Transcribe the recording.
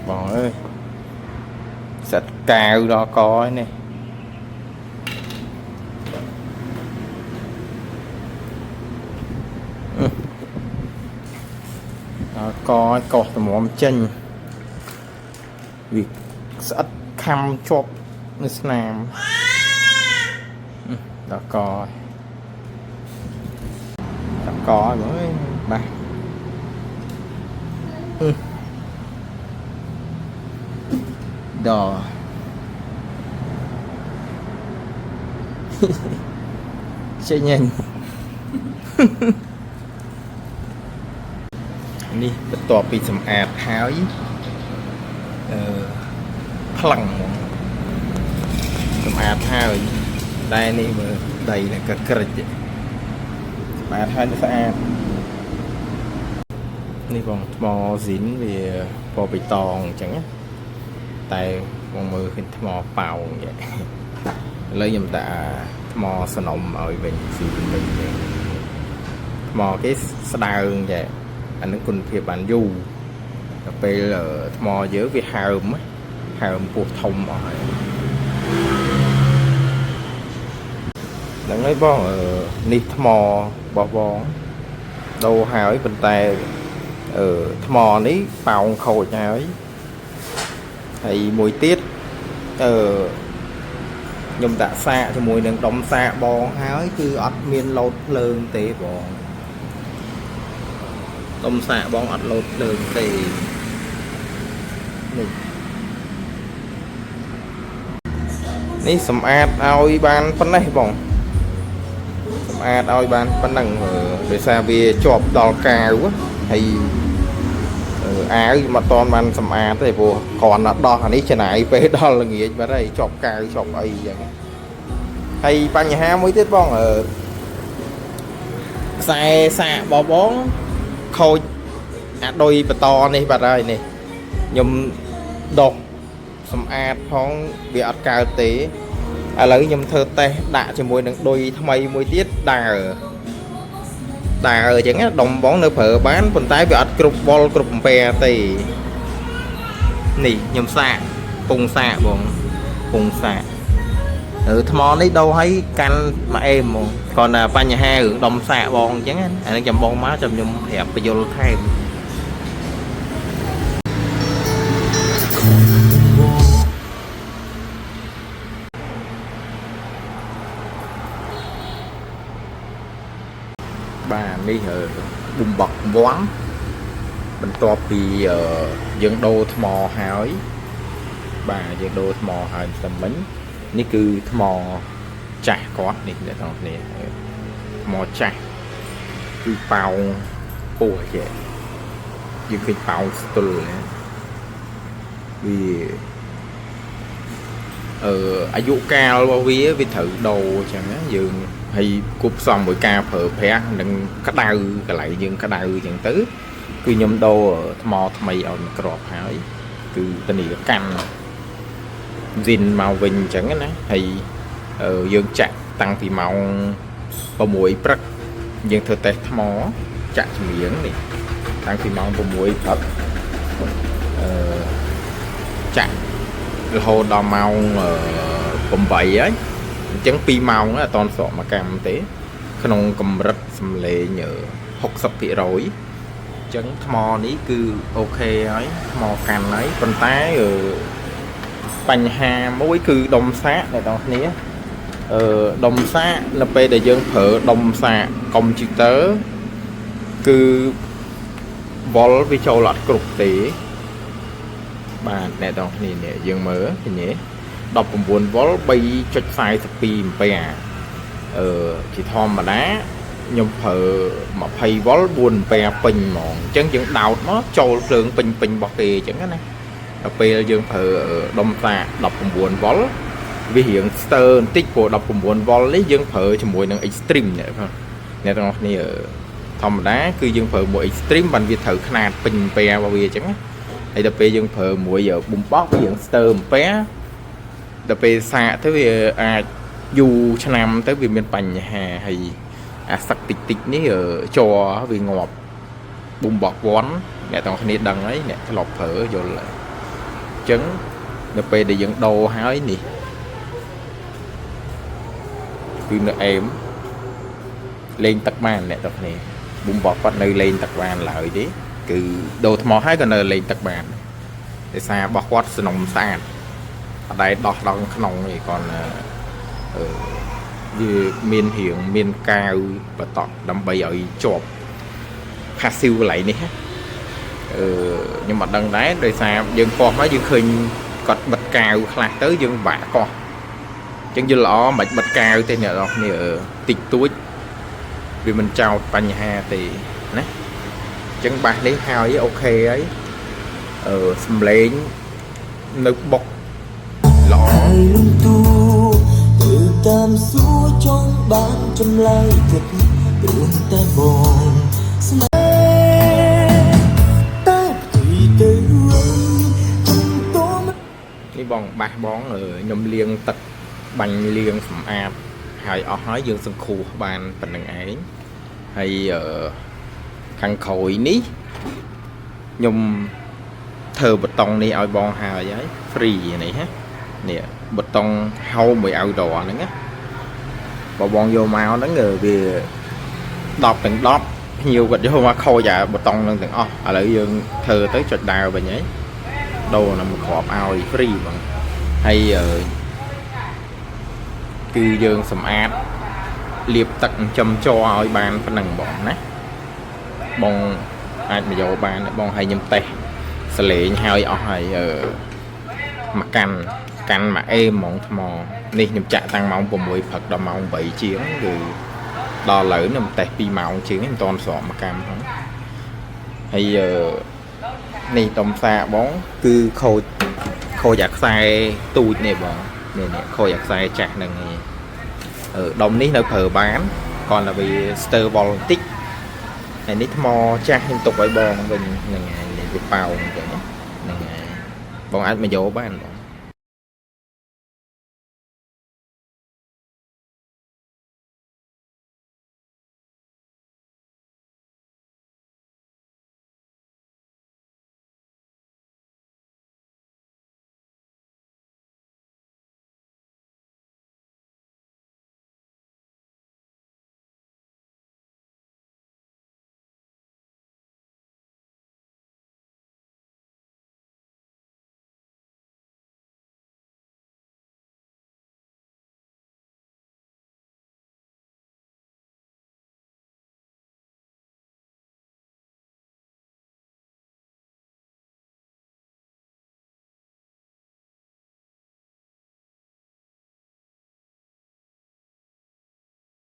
Bọn ơi sạch cào đó coi nè. Đó coi cọt mỏm chân việc sạch khăm chộp nước nam. Đó coi mới ba. Đò chạy nhanh. Đi bắt tọa bị sầm ạt háo phẳng sầm ạt háo đây này mà đầy là cật cật sầm ạt háo nó sạchนี่បងថ្មស៊ីនវាពណ៌បៃតងអញ្ចឹងតែបងមើលឃើញថ្មប៉ោងvậyឥឡូវខ្ញុំដាក់ថ្មសនំឲ្យវិញស៊ីវិញថ្មគេស្ដើងvậyអានឹងគុណភាពបានយូរដល់ពេលថ្មយើងវាហើមពោះធំអស់ហើយហ្នឹងហើយបងនេះថ្មរបស់បងដូរហើយប៉ុន្តែថ្មនេះប៉ោងខូចហើយមួយទៀតខ្ញុំដាក់សាកជាមួយនឹងដុំសាកបងហើយគឺអត់មានលោតភ្លើងទេបងដុំសាកបងអត់លោតភ្លើងទេនេះសម្អាតឲ្យបានប៉ុណ្ណេះបងសម្អាតឲ្យបានប៉ុណ្ណឹងដោយសារវាជាប់ដល់កាវហើយអាវមកតបានសម្អាតទេព្រោះគ្រាន់តែដោះអានេះច្នៃពេលដល់ល្ងាចបាត់ហើយជាប់កាវជាប់អីចឹងហើយបញ្ហាមួយទៀតបងខ្សែសាកបងខូចអាដុយបន្តនេះបាត់ហើយនេះខ្ញុំដុសសម្អាតផងវាអត់កើតទេឥឡូវខ្ញុំធ្វើតេស្តដាក់ជាមួយនឹងដុយថ្មីមួយទៀតដើរអញ្ចឹងដុំបងនៅប្រើបានប៉ុន្តែវាអត់គ្រប់វល់គ្រប់អំពែទេនេះខ្ញុំសាកពងសាកបងពងសាកថ្មនេះដូរឲ្យកាន់មកអេមហ្មងcònបញ្ហារឿងដុំសាកបងអញ្ចឹងអានឹងចាំបងមកចាំខ្ញុំប្រាប់បញ្យលថែមបាទនេះបំបកវ៉ាន់បន្ទាប់ពីយើងដូរថ្មហើយបាទយើងដូរថ្មហើយតែមិញនេះគឺថ្មចាស់គាត់នេះអ្នកទាំងគ្នាថ្មចាស់គឺប៉ោងពោះចេះយើងឃើញប៉ោងស្ទល់ណាវាអាយុកាលរបស់វាត្រូវដូរអញ្ចឹងយើងហើយគប់ផ្សំមួយការប្រើប្រាស់និងក្តៅកន្លែងយើងក្តៅអញ្ចឹងទៅគឺខ្ញុំដូរថ្មថ្មីឲ្យក្របហើយគឺធានាកាន់ស៊ីនមកវិញអញ្ចឹងណាហើយយើងចាក់តាំងពីម៉ោង6ព្រឹកយើងធ្វើតេស្តថ្មចាក់ចម្រៀងនេះតាំងពីម៉ោង6ព្រឹកចាក់រហូតដល់ម៉ោង8ហើយអញ្ចឹង2ម៉ោងអត់តស្រកមកកម្មទេក្នុងកម្រិតសំឡេង60%អញ្ចឹងថ្មនេះគឺអូខេហើយថ្មកាន់ហើយប៉ុន្តែបញ្ហាមួយគឺដុំសាកអ្នកនរគ្នាដុំសាកនៅពេលដែលយើងប្រើដុំសាកកុំព្យូទ័រគឺវ៉ុលវាចូលអត់គ្រប់ទេបាទអ្នកនរគ្នានេះយើងមើលឃើញទេ19វ៉ុល 3.42 អាំពែជាធម្មតាខ្ញុំប្រើ20វ៉ុល 4 អាំពែពេញហ្មងអញ្ចឹងយើងដោតមកចូលភ្លើងពេញរបស់គេអញ្ចឹងណាដល់ពេលយើងប្រើដុំសាក19វ៉ុលវារៀងស្ទើរបន្តិចព្រោះ19វ៉ុលនេះយើងប្រើជាមួយនឹង extreme អ្នកទាំងអស់គ្នាធម្មតាគឺយើងប្រើមួយ extreme បានវាត្រូវខ្នាតពេញអាំពែរបស់វាអញ្ចឹងហើយដល់ពេលយើងប្រើមួយបំបោកវារៀងស្ទើរអាំពែដល់ពេលសាកទៅវាអាចយូរឆ្នាំទៅវាមានបញ្ហាហើយអាសឹកតិចនេះជ័រវាងាប់បំបកវ៉ាន់ nè toàn khi đằng ấy nè cái lọc phở vô là trứng nó về để dựng đồ hái nè cứ nó em lên tắc bàn nè tập này bún bọt bắt nơi lên tắc bàn lại đấy cứ đồ mò hái còn nơi lên tắc bàn để xa bọt quát nồng sàn ở đây đọt đong nồng thì còn như miền hiện miền cao và tọt đâm bay ở chộp pha siêu lại nè nhưng mà đằng đấy đời xa dân con nói dương khơi cọt bật cao là tới dương bả con chân như lọ mạch bật cao tên nhà đó nè tịch túi vì mình chào bánh hà thì nè chân bạc lấy hao ấy ok ấy xâm lên nước bọc lọ từ tam số trong ban trăm lai thật buồn ta buồn cái bong bạc bón ở nhom liêng tật bánh liêng phẩm ạp hay ở hỏi dương sân khu ban phần đằng ấy hay ở khăn khối ní nhom thờ bật tông đi ở bon hà giấy free này ha nè bật tông hâu mười ao đỏ nữa và bon vô màu nó ngờ về đọp từng đọp nhiều vật vô mà khôi dạ bật tông lên từng ở lại dương thờ tới chợt đào về nhảy đồ là một hộp ao free bằng hay cư dương sầm át liệp tận châm cho ao bàn phần đằng bọn nè bong ai mà vô bàn bong hay nhâm tè sờ lệ hai ở hay mặt canh mà êm mỏng mò đi nhâm chạ tăng mong của mỗi phật đò mong bảy chiến rồi đò lỡ nhâm tè pi màu chiến toàn sọ mặt cam không hay này tôm xa bón cứ khô giặt sai tui này bọn này nè khô giặt sai chặt này ở đông ní nó phở bán còn là vì stir voltic này nít mò chắc liên tục với bòn mình ngày này việc bao vậy này bọn anh mà vô bán